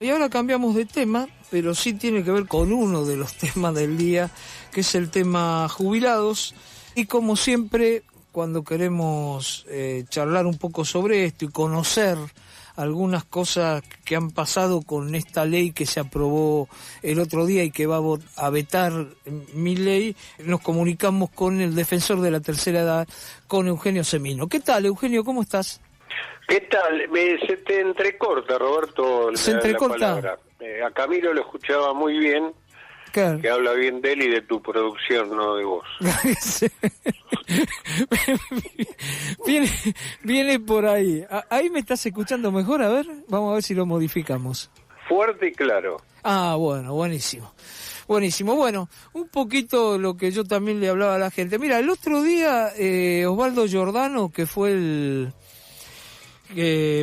Y ahora cambiamos de tema, pero sí tiene que ver con uno de los temas del día, que es el tema jubilados. Y como siempre, cuando queremos charlar un poco sobre esto y conocer algunas cosas que han pasado con esta ley que se aprobó el otro día y que va a vetar Milei, nos comunicamos con el defensor de la tercera edad, con Eugenio Semino. ¿Qué tal, Eugenio? ¿Cómo estás? ¿Qué tal? Se te entrecorta, Roberto, ¿Se entrecorta? la palabra. A Camilo lo escuchaba muy bien, Claro. que habla bien de él y de tu producción, no de vos. viene por ahí. Ahí me estás escuchando mejor, a ver, vamos a ver si lo modificamos. Fuerte y claro. Ah, bueno, buenísimo. Buenísimo. Bueno, un poquito lo que yo también le hablaba a la gente. Mira, el otro día Osvaldo Giordano, que fue el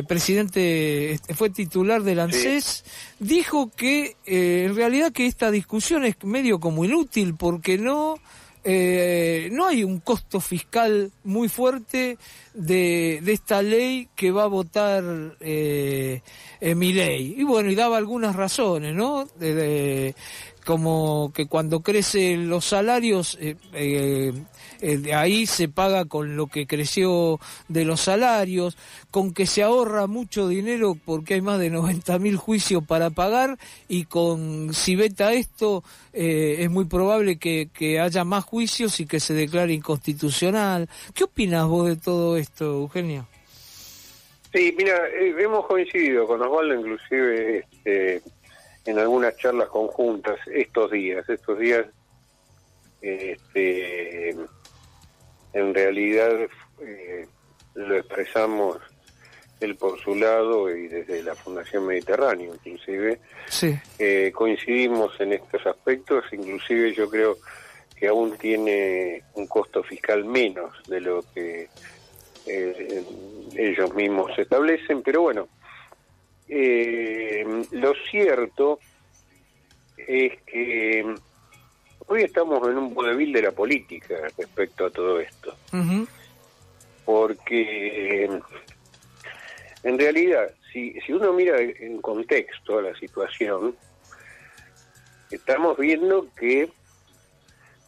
presidente, fue titular del ANSES, sí, dijo que en realidad que esta discusión es medio como inútil porque no hay un costo fiscal muy fuerte de esta ley que va a votar Milei. Y bueno, y daba algunas razones, ¿no? Como que cuando crecen los salarios, de ahí se paga con lo que creció de los salarios, con que se ahorra mucho dinero porque hay más de 90.000 juicios para pagar, y si veta esto, es muy probable que haya más juicios y que se declare inconstitucional. ¿Qué opinas vos de todo esto, Eugenio? Sí, mira, hemos coincidido con Osvaldo inclusive en algunas charlas conjuntas estos días en realidad lo expresamos él por su lado y desde la Fundación Mediterráneo inclusive. Sí. Coincidimos en estos aspectos, inclusive yo creo que aún tiene un costo fiscal menos de lo que ellos mismos establecen, pero bueno, lo cierto es que hoy estamos en un vodevil de la política respecto a todo esto. Uh-huh. Porque en realidad, si uno mira en contexto a la situación, estamos viendo que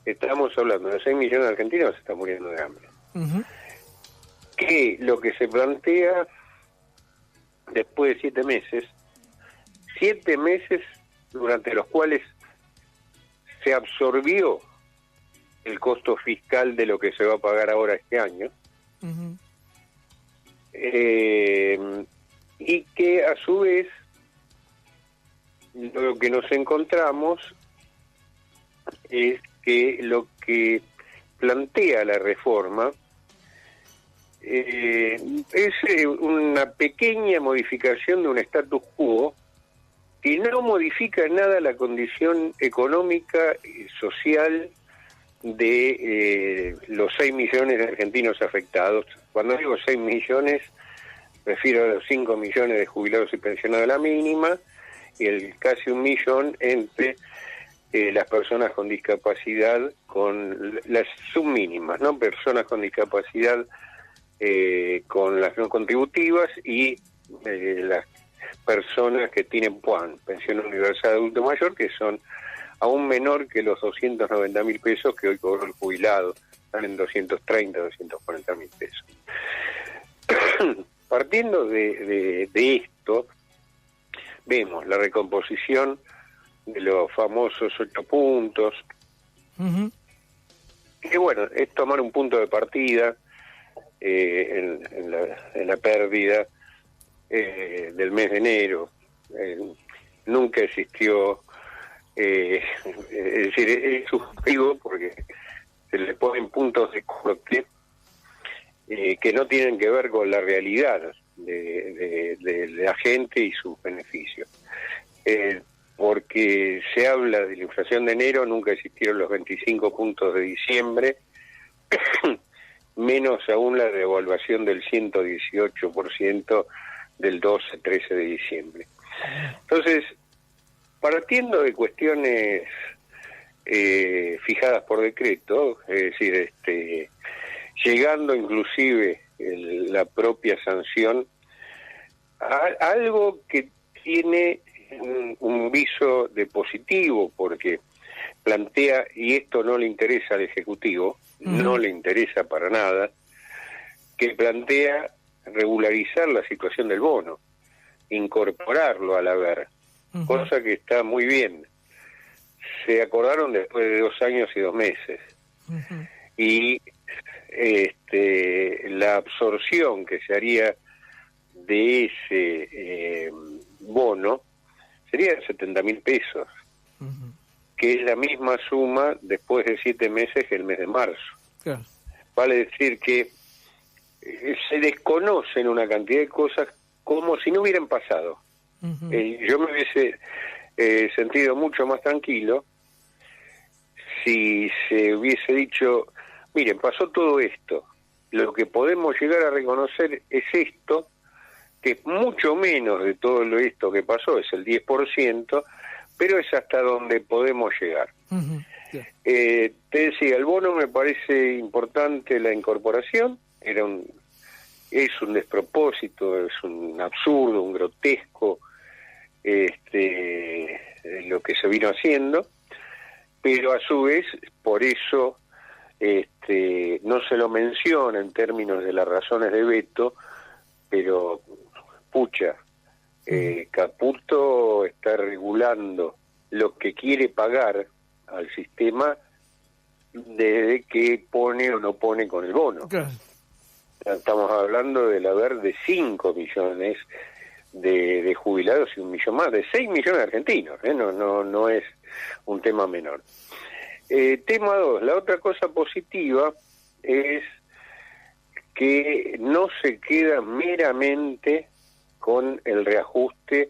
estamos hablando de 6 millones de argentinos que se están muriendo de hambre. Uh-huh. Que lo que se plantea después de 7 meses durante los cuales se absorbió el costo fiscal de lo que se va a pagar ahora este año, uh-huh, y que a su vez lo que nos encontramos es que lo que plantea la reforma es una pequeña modificación de un status quo que no modifica en nada la condición económica y social de los 6 millones de argentinos afectados. Cuando digo 6 millones, refiero a los 5 millones de jubilados y pensionados a la mínima y el casi 1 millón entre las personas con discapacidad, con las submínimas, ¿no? Personas con discapacidad con las no contributivas y las personas que tienen PUAN, Pensión Universal de Adulto Mayor, que son aún menor que los 290.000 pesos que hoy cobró el jubilado, están en 230, 240.000 pesos. Partiendo de esto, vemos la recomposición de los famosos 8 puntos, uh-huh, que bueno, es tomar un punto de partida en la pérdida del mes de enero. Nunca existió, es decir, es subjetivo porque se le ponen puntos de corte que no tienen que ver con la realidad de la gente y sus beneficios. Porque se habla de la inflación de enero, nunca existieron los 25 puntos de diciembre, menos aún la devaluación del 118% del 12-13 de diciembre. Entonces, partiendo de cuestiones fijadas por decreto, es decir, llegando inclusive la propia sanción a algo que tiene un viso de positivo porque plantea, y esto no le interesa al Ejecutivo, no le interesa para nada, que plantea regularizar la situación del bono, incorporarlo al haber, cosa que está muy bien. Se acordaron después de 2 años y 2 meses. Y la absorción que se haría de ese bono sería de 70.000 pesos, que es la misma suma después de 7 meses que el mes de marzo. Claro. Vale decir que se desconocen una cantidad de cosas como si no hubieran pasado. Yo me hubiese sentido mucho más tranquilo si se hubiese dicho, miren, pasó todo esto, lo que podemos llegar a reconocer es esto, que es mucho menos de todo esto que pasó, es el 10%, pero es hasta donde podemos llegar. Te decía, el bono me parece importante la incorporación, es un despropósito, es un absurdo, un grotesco lo que se vino haciendo, pero a su vez, por eso no se lo menciona en términos de las razones de veto, pero pucha, Caputo está regulando lo que quiere pagar al sistema desde que pone o no pone con el bono. Claro. Estamos hablando del haber de 5 millones de jubilados y 1 millón más, de 6 millones de argentinos, no es un tema menor. Tema 2, la otra cosa positiva es que no se queda meramente con el reajuste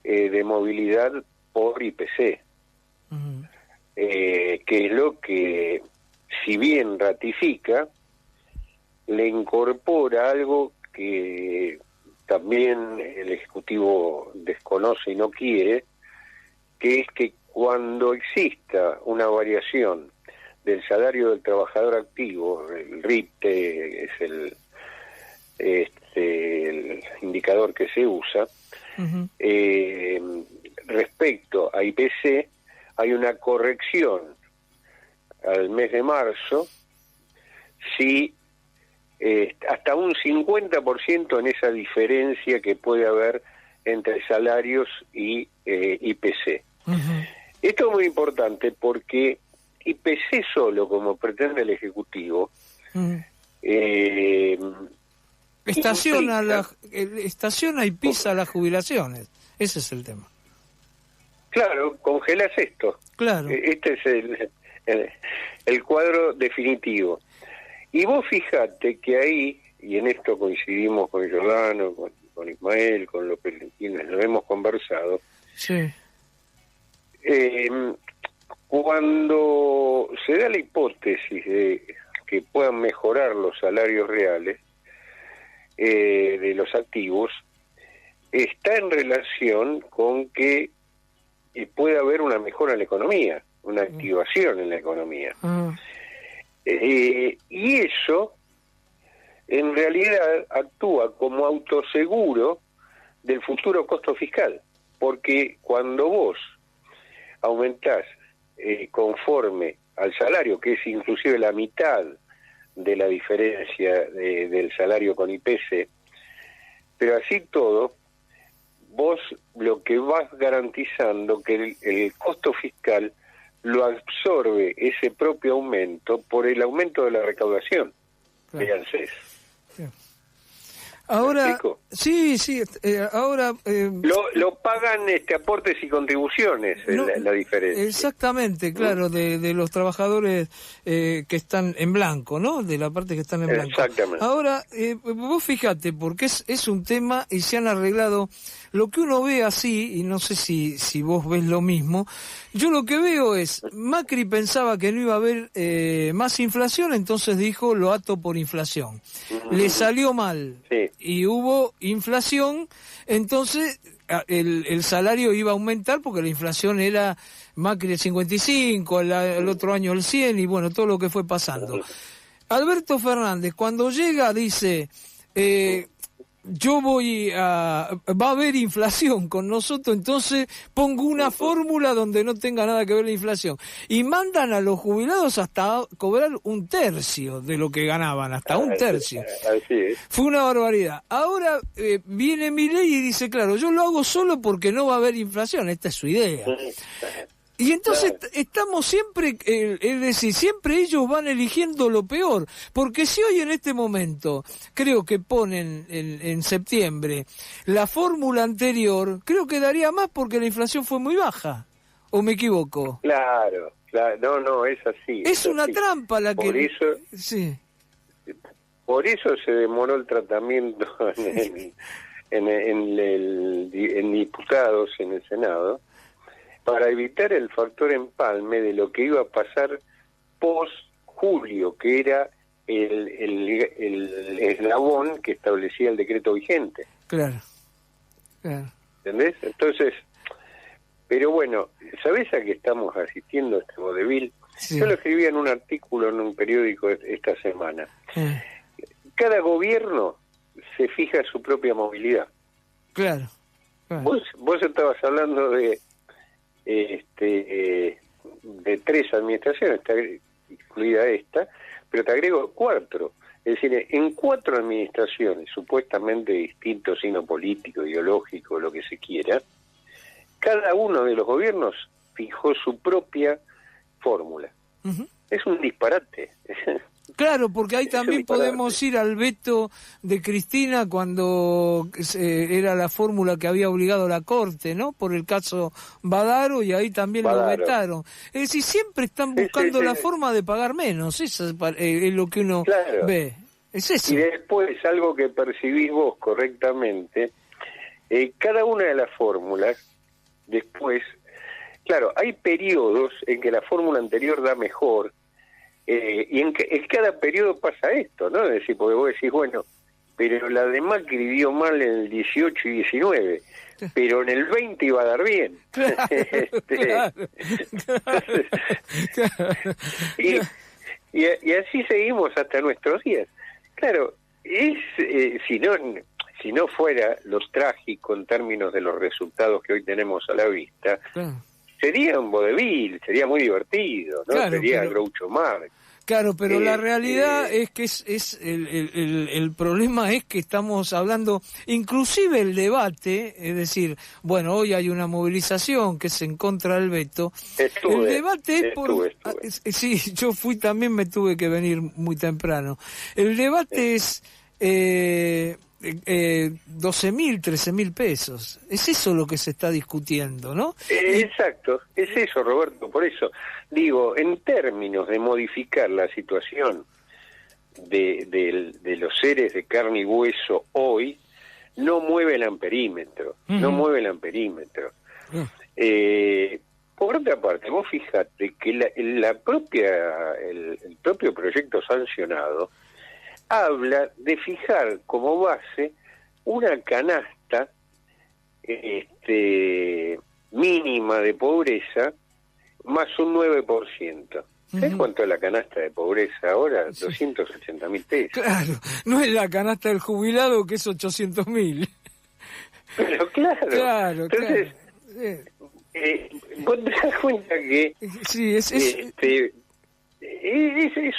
de movilidad por IPC, que es lo que, si bien ratifica, le incorpora algo que también el Ejecutivo desconoce y no quiere, que es que cuando exista una variación del salario del trabajador activo, el RIPTE es el indicador que se usa, respecto a IPC, hay una corrección al mes de marzo, si hasta un 50% en esa diferencia que puede haber entre salarios y IPC. Esto es muy importante porque IPC solo, como pretende el Ejecutivo, estaciona y pisa las jubilaciones. Ese es el tema. Claro, congelas esto. Claro. Este es el cuadro definitivo. Y vos fijate que ahí, y en esto coincidimos con Giordano, con Ismael, con los quienes lo hemos conversado, sí. Cuando se da la hipótesis de que puedan mejorar los salarios reales de los activos, está en relación con que puede haber una mejora en la economía, una activación en la economía. Y eso, en realidad, actúa como autoseguro del futuro costo fiscal, porque cuando vos aumentás conforme al salario, que es inclusive la mitad de la diferencia del salario con IPC, pero así todo, vos lo que vas garantizando que el costo fiscal lo absorbe ese propio aumento por el aumento de la recaudación de ANSES. Ahora, sí, ahora... lo pagan aportes y contribuciones, la diferencia. Exactamente, claro, de los trabajadores que están en blanco, ¿no? De la parte que están en blanco. Exactamente. Ahora, vos fíjate, porque es un tema y se han arreglado... Lo que uno ve así, y no sé si vos ves lo mismo, yo lo que veo es, Macri pensaba que no iba a haber más inflación, entonces dijo, lo ato por inflación. Le salió mal, sí. Y hubo inflación, entonces el salario iba a aumentar porque la inflación era Macri el 55, el otro año el 100, y bueno, todo lo que fue pasando. Alberto Fernández, cuando llega, dice... va a haber inflación con nosotros, entonces pongo una fórmula donde no tenga nada que ver la inflación. Y mandan a los jubilados hasta cobrar 1/3 de lo que ganaban, hasta 1/3. Así es. Fue una barbaridad. Ahora viene Milei y dice, claro, yo lo hago solo porque no va a haber inflación, esta es su idea. Y entonces estamos siempre, es decir, siempre ellos van eligiendo lo peor, porque si hoy en este momento creo que ponen en septiembre la fórmula anterior, creo que daría más porque la inflación fue muy baja, ¿o me equivoco? Claro, no, es así. Es una así. trampa la que... Por eso, sí. por eso se demoró el tratamiento en diputados, en el Senado, para evitar el factor empalme de lo que iba a pasar post-julio, que era el eslabón que establecía el decreto vigente. Claro. ¿Entendés? Entonces, pero bueno, ¿sabés a qué estamos asistiendo este vodevil? Sí. Yo lo escribí en un artículo en un periódico esta semana. Cada gobierno se fija su propia movilidad. Claro. Vos estabas hablando de 3 administraciones, incluida esta, pero te agrego 4. Es decir, en 4 administraciones, supuestamente distintos, signo político, ideológico, lo que se quiera, cada uno de los gobiernos fijó su propia fórmula. Uh-huh. Es un disparate. Claro, porque ahí también podemos ir al veto de Cristina cuando era la fórmula que había obligado la Corte, ¿no? Por el caso Badaro, y ahí también lo vetaron. Es decir, siempre están buscando la forma de pagar menos, eso es lo que uno ve. Es eso. Y después, algo que percibís vos correctamente, cada una de las fórmulas, después, claro, hay periodos en que la fórmula anterior da mejor, y en cada periodo pasa esto, ¿no? Es decir, porque vos decís, bueno, pero la de Macri dio mal en el 18 y 19, pero en el 20 iba a dar bien. Claro, claro. Y así seguimos hasta nuestros días. Claro, si no fuera lo trágico en términos de los resultados que hoy tenemos a la vista, sería un vodevil, sería muy divertido, ¿no? Sería Groucho Marx. Claro, pero la realidad es que es el problema es que estamos hablando, inclusive el debate, es decir, bueno, hoy hay una movilización que es en contra del veto. El debate es por... Sí, yo fui también, me tuve que venir muy temprano. El debate es 12.000, 13.000 pesos. Es eso lo que se está discutiendo, ¿no? Exacto, es eso, Roberto. Por eso digo, en términos de modificar la situación de los seres de carne y hueso hoy, no mueve el amperímetro, no mueve el amperímetro. Por otra parte, vos fijate que el propio proyecto sancionado habla de fijar como base una canasta mínima de pobreza más un 9%. ¿Sabes cuánto es la canasta de pobreza ahora? 280.000 pesos. Claro, no es la canasta del jubilado que es 800.000. Pero claro. Entonces, vos te das cuenta que sí, es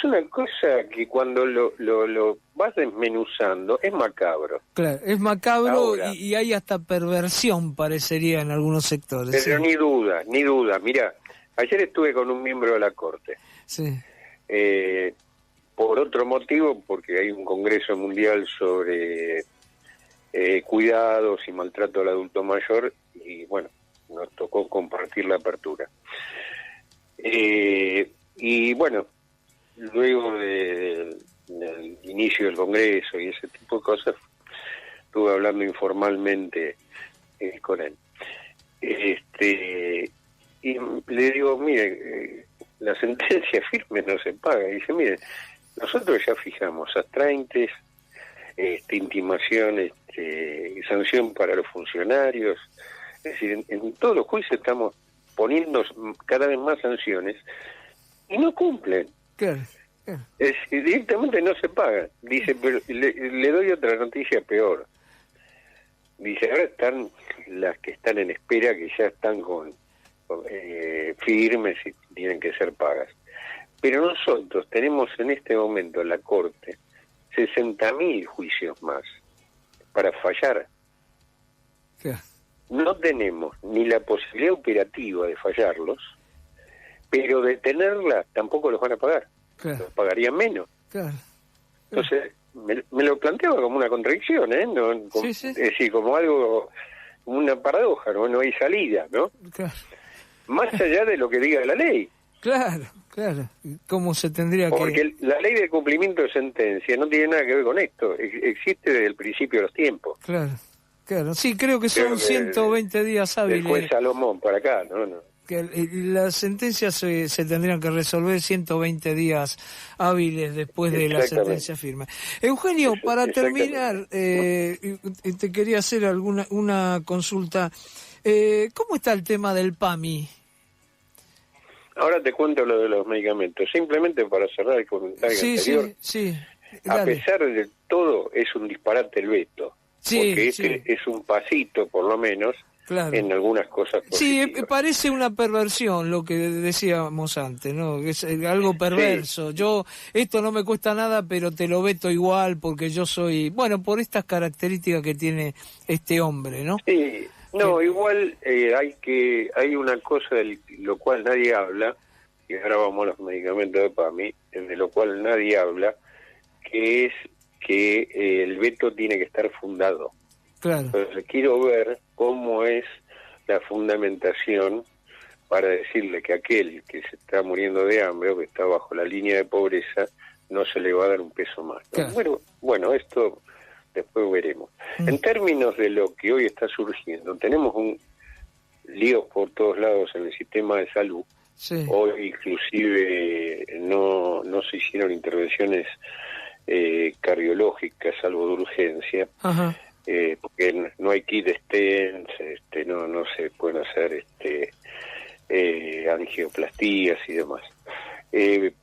una cosa que cuando lo vas desmenuzando es macabro. Claro, es macabro. Ahora, y hay hasta perversión, parecería, en algunos sectores. Pero ni duda. Mirá, ayer estuve con un miembro de la Corte. Sí. Por otro motivo, porque hay un congreso mundial sobre cuidados y maltrato al adulto mayor, y bueno, nos tocó compartir la apertura. Y bueno, luego del inicio del Congreso y ese tipo de cosas, estuve hablando informalmente con él. Y le digo, mire, la sentencia firme no se paga. Y dice, mire, nosotros ya fijamos astraintes, intimación, sanción para los funcionarios. Es decir, en todos los juicios estamos poniendo cada vez más sanciones y no cumplen. Claro. Directamente no se pagan. Dice, pero le doy otra noticia peor. dice, ahora están las que están en espera, que ya están firmes y tienen que ser pagas. Pero nosotros tenemos en este momento en la Corte 60.000 juicios más para fallar. Claro. No tenemos ni la posibilidad operativa de fallarlos, pero de tenerla tampoco los van a pagar. Claro. Los pagarían menos. Claro. Entonces, me lo planteaba como una contradicción, ¿eh? No, Sí, sí. Es decir, como algo, una paradoja, ¿no? No hay salida, ¿no? Claro. Más allá de lo que diga la ley. Claro, claro. ¿Cómo se tendría que...? Porque la ley de cumplimiento de sentencia no tiene nada que ver con esto. Existe desde el principio de los tiempos. Claro, claro. Sí, creo que son 120 días hábiles. Del juez Salomón para acá, ¿no? Que las sentencias se tendrían que resolver 120 días hábiles después de la sentencia firme. Eugenio, para terminar, te quería hacer una consulta. ¿Cómo está el tema del PAMI? Ahora te cuento lo de los medicamentos. Simplemente para cerrar el comentario anterior, sí. A pesar de todo, es un disparate el veto. Porque es un pasito, por lo menos, claro, en algunas cosas positivas. Sí, parece una perversión lo que decíamos antes, ¿no? Es algo perverso. Sí. Esto no me cuesta nada, pero te lo veto igual porque yo soy... Bueno, por estas características que tiene este hombre, ¿no? Sí. No, igual hay una cosa de lo cual nadie habla, y ahora vamos a los medicamentos de PAMI, de lo cual nadie habla, que es que el veto tiene que estar fundado. Claro. Entonces quiero ver cómo es la fundamentación para decirle que aquel que se está muriendo de hambre o que está bajo la línea de pobreza no se le va a dar un peso más, ¿no? Claro. Bueno, esto después veremos. En términos de lo que hoy está surgiendo, tenemos un lío por todos lados en el sistema de salud. Sí. Hoy inclusive no se hicieron intervenciones cardiológicas, salvo de urgencia. Ajá. Porque no hay kit stents, no se pueden hacer angioplastías y demás.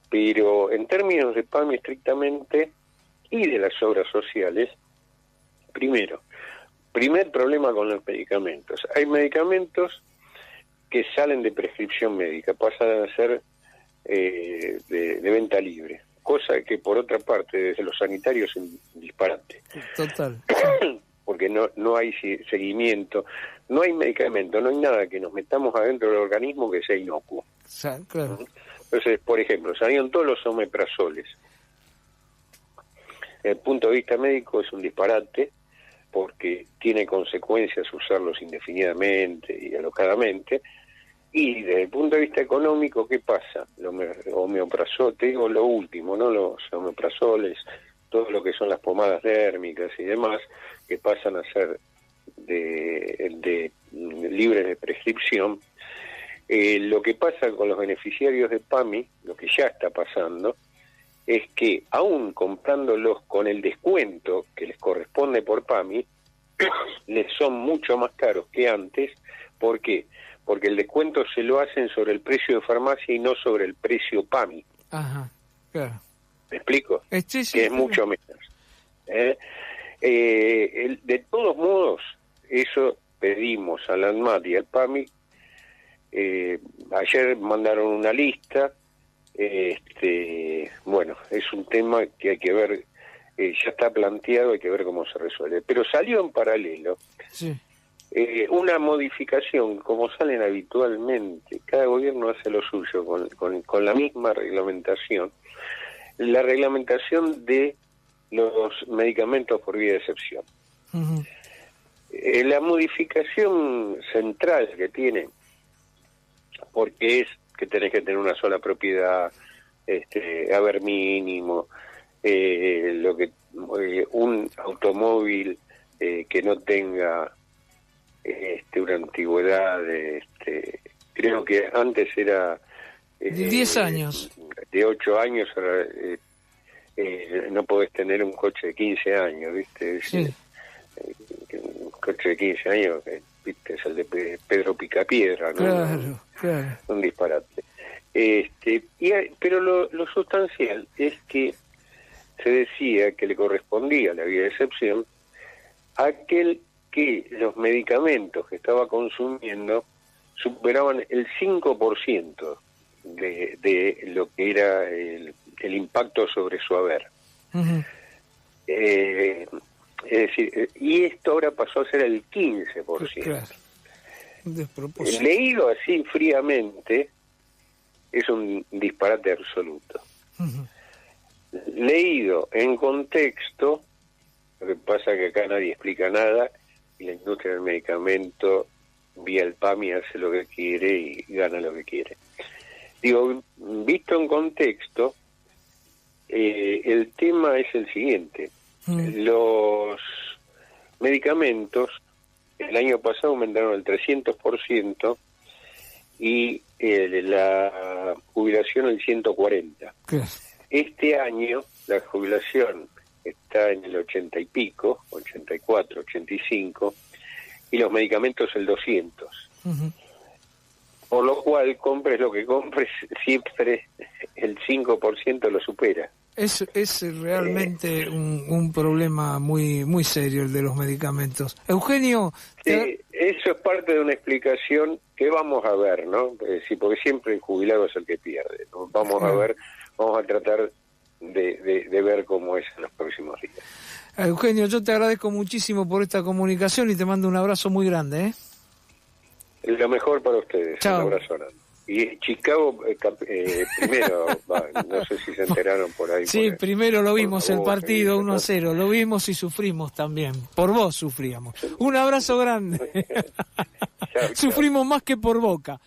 Pero en términos de PAMI estrictamente y de las obras sociales, primer problema con los medicamentos. Hay medicamentos que salen de prescripción médica, pasan a ser de venta libre, cosa que por otra parte desde los sanitarios es un disparate. Total. Porque no hay seguimiento, no hay medicamento, no hay nada que nos metamos adentro del organismo que sea inocuo. Claro. Entonces, por ejemplo, salieron todos los omeprazoles. Desde el punto de vista médico es un disparate, porque tiene consecuencias usarlos indefinidamente y alocadamente. Y desde el punto de vista económico, ¿qué pasa? Los omeprazol, te digo lo último, ¿no? Los omeprazoles, todo lo que son las pomadas dérmicas y demás, que pasan a ser de libres de prescripción. Lo que pasa con los beneficiarios de PAMI, lo que ya está pasando, es que aún comprándolos con el descuento que les corresponde por PAMI, les son mucho más caros que antes. ¿Por qué? Porque el descuento se lo hacen sobre el precio de farmacia y no sobre el precio PAMI. Ajá, claro. ¿Me explico? Sí, que es mucho menos. De todos modos, eso pedimos al ANMAT y al PAMI. Ayer mandaron una lista. Bueno, es un tema que hay que ver, ya está planteado, hay que ver cómo se resuelve. Pero salió en paralelo una modificación, como salen habitualmente, cada gobierno hace lo suyo con la misma reglamentación, la reglamentación de los medicamentos por vía de excepción. Uh-huh. La modificación central que tiene, porque es que tenés que tener una sola propiedad, haber mínimo, un automóvil que no tenga una antigüedad, creo que antes era 10 años, de 8 años, no podés tener un coche de 15 años, ¿viste? Sí. Un coche de 15 años, ¿viste? Es el de Pedro Picapiedra, ¿no? Claro. Un disparate. Pero lo sustancial es que se decía que le correspondía la vía de excepción a aquel que los medicamentos que estaba consumiendo superaban el 5% de lo que era el impacto sobre su haber. Ujú. Es decir, y esto ahora pasó a ser el 15%. Claro. Despropósito. Leído así fríamente, es un disparate absoluto. Ujú. Leído en contexto, lo que pasa es que acá nadie explica nada y la industria del medicamento vía el PAMI hace lo que quiere y gana lo que quiere. Digo, visto en contexto, el tema es el siguiente. Los medicamentos el año pasado aumentaron el 300% y la jubilación el 140%. Claro. Este año la jubilación está en el 80 y pico, 84, 85, y los medicamentos el 200. Ujú. Por lo cual, compres lo que compres, siempre el 5% lo supera. Es realmente un problema muy muy serio el de los medicamentos. Eugenio, Sí, eso es parte de una explicación que vamos a ver, ¿no? Sí, porque siempre el jubilado es el que pierde, ¿no? Vamos a ver, vamos a tratar de ver cómo es en los próximos días. Eugenio, yo te agradezco muchísimo por esta comunicación y te mando un abrazo muy grande, ¿eh? Lo mejor para ustedes. Chao. Un abrazo grande. Y Chicago primero, no sé si se enteraron por ahí. Sí, por primero lo vimos por el vos, partido ¿no? 1-0, lo vimos y sufrimos también. Por vos sufríamos. Un abrazo grande. Chao, chao. Sufrimos más que por Boca.